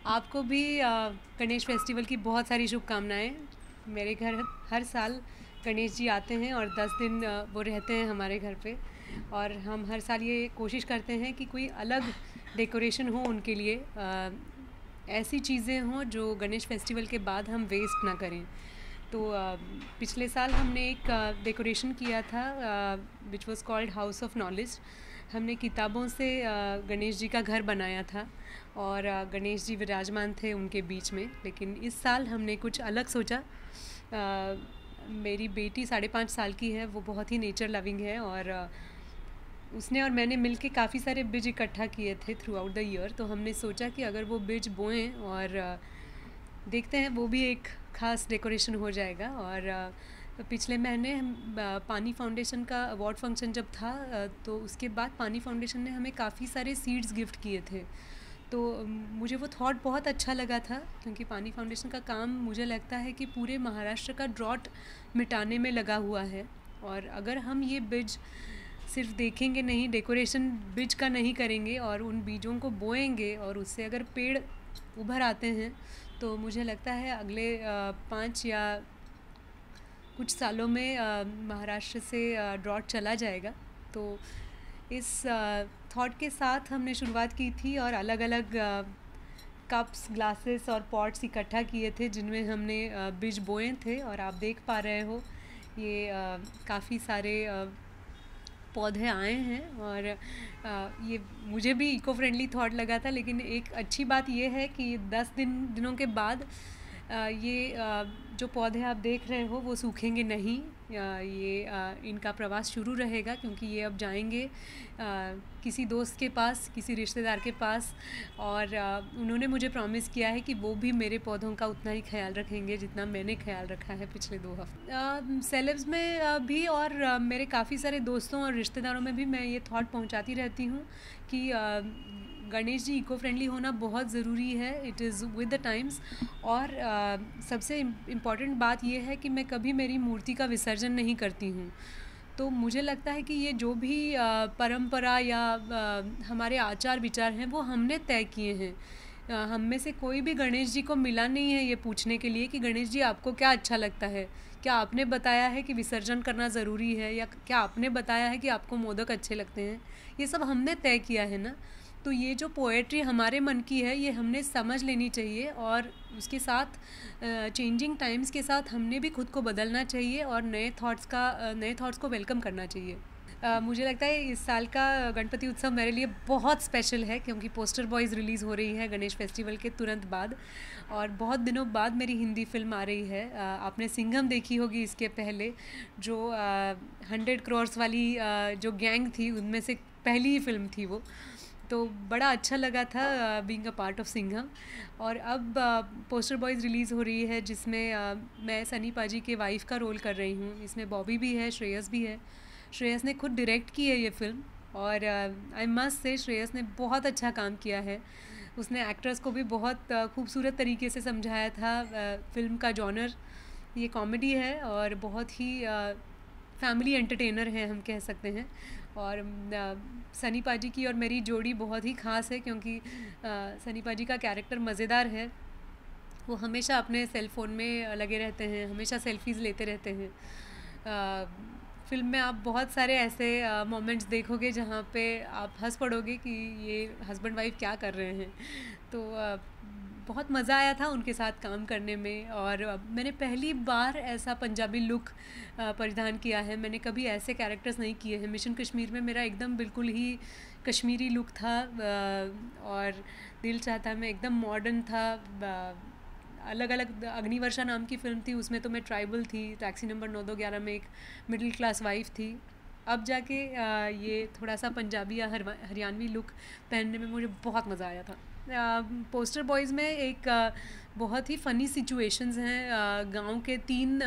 आपको भी गणेश फेस्टिवल की बहुत सारी शुभकामनाएँ। मेरे घर हर साल गणेश जी आते हैं और 10 दिन वो रहते हैं हमारे घर पे। और हम हर साल ये कोशिश करते हैं कि कोई अलग डेकोरेशन हो उनके लिए, ऐसी चीज़ें हों जो गणेश फेस्टिवल के बाद हम वेस्ट ना करें। तो पिछले साल हमने एक डेकोरेशन किया था which was called house of knowledge. हमने किताबों से गणेश जी का घर बनाया था और गणेश जी विराजमान थे उनके बीच में। लेकिन इस साल हमने कुछ अलग सोचा। मेरी बेटी 5.5 साल की है, वो बहुत ही नेचर लविंग है और उसने और मैंने मिलके काफ़ी सारे बीज इकट्ठा किए थे थ्रू आउट द ईयर। तो हमने सोचा कि अगर वो बीज बोएं और देखते हैं, वो भी एक ख़ास डेकोरेशन हो जाएगा। और पिछले महीने हम पानी फाउंडेशन का अवार्ड फंक्शन जब था, तो उसके बाद पानी फाउंडेशन ने हमें काफ़ी सारे सीड्स गिफ्ट किए थे। तो मुझे वो थॉट बहुत अच्छा लगा था, क्योंकि पानी फाउंडेशन का काम मुझे लगता है कि पूरे महाराष्ट्र का ड्रॉट मिटाने में लगा हुआ है। और अगर हम ये बीज सिर्फ देखेंगे नहीं, डेकोरेशन बीज का नहीं करेंगे और उन बीजों को बोएंगे और उससे अगर पेड़ उभर आते हैं, तो मुझे लगता है अगले 5 या कुछ सालों में महाराष्ट्र से ड्रॉट चला जाएगा। तो इस थॉट के साथ हमने शुरुआत की थी और अलग अलग कप्स, ग्लासेस और पॉट्स इकट्ठा किए थे जिनमें हमने बीज बोए थे। और आप देख पा रहे हो ये काफ़ी सारे पौधे आए हैं। और ये मुझे भी इको फ्रेंडली थॉट लगा था। लेकिन एक अच्छी बात ये है कि 10 दिनों के बाद ये जो पौधे आप देख रहे हो वो सूखेंगे नहीं। ये इनका प्रवास शुरू रहेगा, क्योंकि ये अब जाएंगे किसी दोस्त के पास, किसी रिश्तेदार के पास। और उन्होंने मुझे प्रॉमिस किया है कि वो भी मेरे पौधों का उतना ही ख्याल रखेंगे जितना मैंने ख्याल रखा है पिछले 2 हफ्ते। सेलेब्स में भी और मेरे काफ़ी सारे दोस्तों और रिश्तेदारों में भी मैं ये थॉट पहुंचाती रहती हूँ कि गणेश जी इको फ्रेंडली होना बहुत ज़रूरी है। It is with the times. और सबसे इम्पॉर्टेंट बात यह है कि मैं कभी मेरी मूर्ति का विसर्जन नहीं करती हूँ। तो मुझे लगता है कि ये जो भी परंपरा या हमारे आचार विचार हैं वो हमने तय किए हैं। हम में से कोई भी गणेश जी को मिला नहीं है ये पूछने के लिए कि गणेश जी आपको क्या अच्छा लगता है। क्या आपने बताया है कि विसर्जन करना ज़रूरी है, या क्या आपने बताया है कि आपको मोदक अच्छे लगते हैं? ये सब हमने तय किया है ना। तो ये जो पोएट्री हमारे मन की है ये हमने समझ लेनी चाहिए, और उसके साथ चेंजिंग टाइम्स के साथ हमने भी खुद को बदलना चाहिए और नए थॉट्स को वेलकम करना चाहिए। मुझे लगता है इस साल का गणपति उत्सव मेरे लिए बहुत स्पेशल है, क्योंकि पोस्टर बॉयज़ रिलीज़ हो रही है गणेश फेस्टिवल के तुरंत बाद। और बहुत दिनों बाद मेरी हिंदी फिल्म आ रही है। आपने सिंघम देखी होगी इसके पहले, जो 100 करोर्स वाली जो गैंग थी उनमें से पहली ही फिल्म थी वो। तो बड़ा अच्छा लगा था being a part of Singham. और अब पोस्टर बॉयज़ रिलीज़ हो रही है, जिसमें मैं सनी पाजी के वाइफ़ का रोल कर रही हूँ। इसमें बॉबी भी है, श्रेयस भी है। श्रेयस ने खुद डायरेक्ट की है ये फ़िल्म, और आई मस्ट से श्रेयस ने बहुत अच्छा काम किया है। उसने एक्ट्रेस को भी बहुत खूबसूरत तरीके से समझाया था। फ़िल्म का जॉनर ये कॉमेडी है और बहुत ही फैमिली एंटरटेनर है, हम कह सकते हैं। और सनी पाजी की और मेरी जोड़ी बहुत ही ख़ास है, क्योंकि सनी पाजी का कैरेक्टर मज़ेदार है। वो हमेशा अपने सेल फ़ोन में लगे रहते हैं, हमेशा सेल्फीज़ लेते रहते हैं। फ़िल्म में आप बहुत सारे ऐसे मोमेंट्स देखोगे जहाँ पे आप हंस पड़ोगे कि ये हस्बैंड वाइफ क्या कर रहे हैं। तो बहुत मज़ा आया था उनके साथ काम करने में। और मैंने पहली बार ऐसा पंजाबी लुक परिधान किया है। मैंने कभी ऐसे कैरेक्टर्स नहीं किए हैं। मिशन कश्मीर में मेरा एकदम बिल्कुल ही कश्मीरी लुक था, और दिल चाहता मैं एकदम मॉडर्न था। अलग अलग अग्निवर्षा नाम की फ़िल्म थी, उसमें तो मैं ट्राइबल थी। टैक्सी नंबर 9211 में एक मिडिल क्लास वाइफ थी। अब जाके ये थोड़ा सा पंजाबी या हरियाणवी लुक पहनने में मुझे बहुत मज़ा आया था। पोस्टर बॉयज़ में एक बहुत ही फ़नी सिचुएशंस हैं। गांव के 3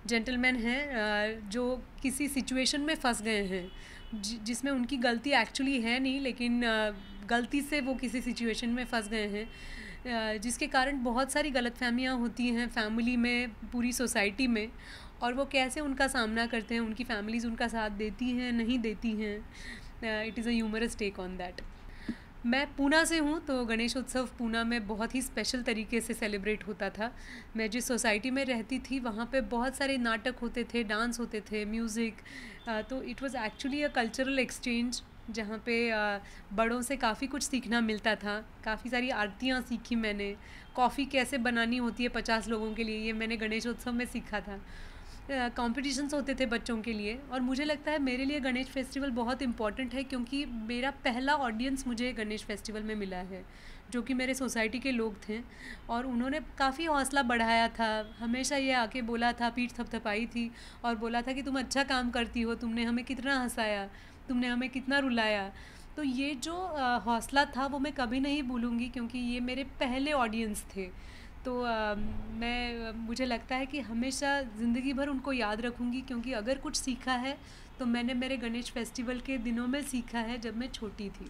जेंटलमैन हैं जो किसी सिचुएशन में फंस गए हैं, जिसमें उनकी गलती एक्चुअली है नहीं, लेकिन गलती से वो किसी सिचुएशन में फंस गए हैं, जिसके कारण बहुत सारी गलतफहमियां होती हैं फैमिली में, पूरी सोसाइटी में। और वो कैसे उनका सामना करते हैं, उनकी फैमिलीज़ उनका साथ देती हैं, नहीं देती हैं। It is a humorous take on that. मैं पूना से हूँ, तो गणेश उत्सव पूना में बहुत ही स्पेशल तरीके से सेलिब्रेट होता था। मैं जिस सोसाइटी में रहती थी वहाँ पे बहुत सारे नाटक होते थे, डांस होते थे, म्यूज़िक। तो it was actually a cultural exchange, जहाँ पे बड़ों से काफ़ी कुछ सीखना मिलता था। काफ़ी सारी आरतियाँ सीखी मैंने। कॉफ़ी कैसे बनानी होती है 50 लोगों के लिए, ये मैंने गणेश उत्सव में सीखा था। कॉम्पिटिशन्स होते थे बच्चों के लिए, और मुझे लगता है मेरे लिए गणेश फेस्टिवल बहुत इम्पॉर्टेंट है, क्योंकि मेरा पहला ऑडियंस मुझे गणेश फेस्टिवल में मिला है, जो कि मेरे सोसाइटी के लोग थे। और उन्होंने काफ़ी हौसला बढ़ाया था, हमेशा ये आके बोला था, पीठ थपथपाई थी और बोला था कि तुम अच्छा काम करती हो, तुमने हमें कितना हंसाया, तुमने हमें कितना रुलाया। तो ये जो हौसला था वो मैं कभी नहीं भूलूँगी, क्योंकि ये मेरे पहले ऑडियंस थे। तो मुझे लगता है कि हमेशा ज़िंदगी भर उनको याद रखूँगी, क्योंकि अगर कुछ सीखा है तो मैंने मेरे गणेश फेस्टिवल के दिनों में सीखा है, जब मैं छोटी थी।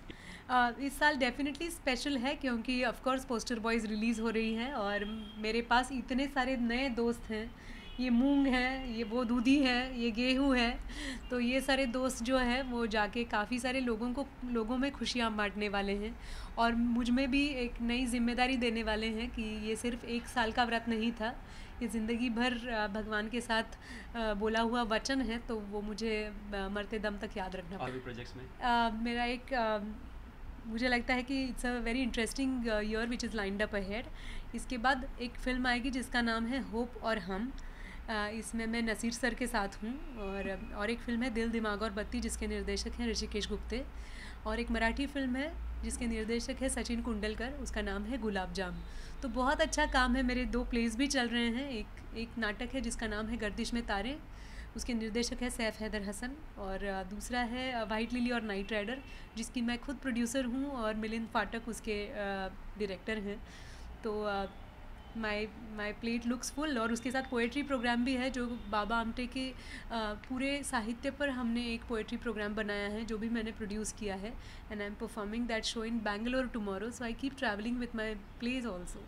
इस साल डेफिनेटली स्पेशल है, क्योंकि of course poster boys release हो रही है और मेरे पास इतने सारे नए दोस्त हैं। ये मूंग है, ये वो दूधी है, ये गेहूँ है। तो ये सारे दोस्त जो हैं वो जाके काफ़ी सारे लोगों में खुशियाँ बांटने वाले हैं, और मुझ में भी एक नई जिम्मेदारी देने वाले हैं कि ये सिर्फ़ एक साल का व्रत नहीं था, ये ज़िंदगी भर भगवान के साथ बोला हुआ वचन है, तो वो मुझे मरते दम तक याद रखना और भी प्रोजेक्ट्स में मेरा एक मुझे लगता है कि it's a very interesting year which is lined up ahead. इसके बाद एक फ़िल्म आएगी जिसका नाम है होप और हम। इसमें मैं नसीर सर के साथ हूँ, और एक फ़िल्म है दिल दिमाग और बत्ती, जिसके निर्देशक हैं ऋषिकेश गुप्ते। और एक मराठी फ़िल्म है जिसके निर्देशक है सचिन कुंडलकर, उसका नाम है गुलाब जाम। तो बहुत अच्छा काम है, मेरे 2 प्लेस भी चल रहे हैं। एक नाटक है जिसका नाम है गर्दिश में तारे, उसके निर्देशक है सैफ हैदर हसन, और दूसरा है वाइट लिली और नाइट राइडर, जिसकी मैं खुद प्रोड्यूसर हूँ और मिलिंद फाटक उसके डायरेक्टर हैं। तो माई प्लेट लुक्स फुल। और उसके साथ पोएट्री प्रोग्राम भी है, जो बाबा आमटे के पूरे साहित्य पर हमने एक पोएट्री प्रोग्राम बनाया है, जो भी मैंने प्रोड्यूस किया है, and I am performing that show in Bangalore tomorrow, so I keep travelling with my plays also.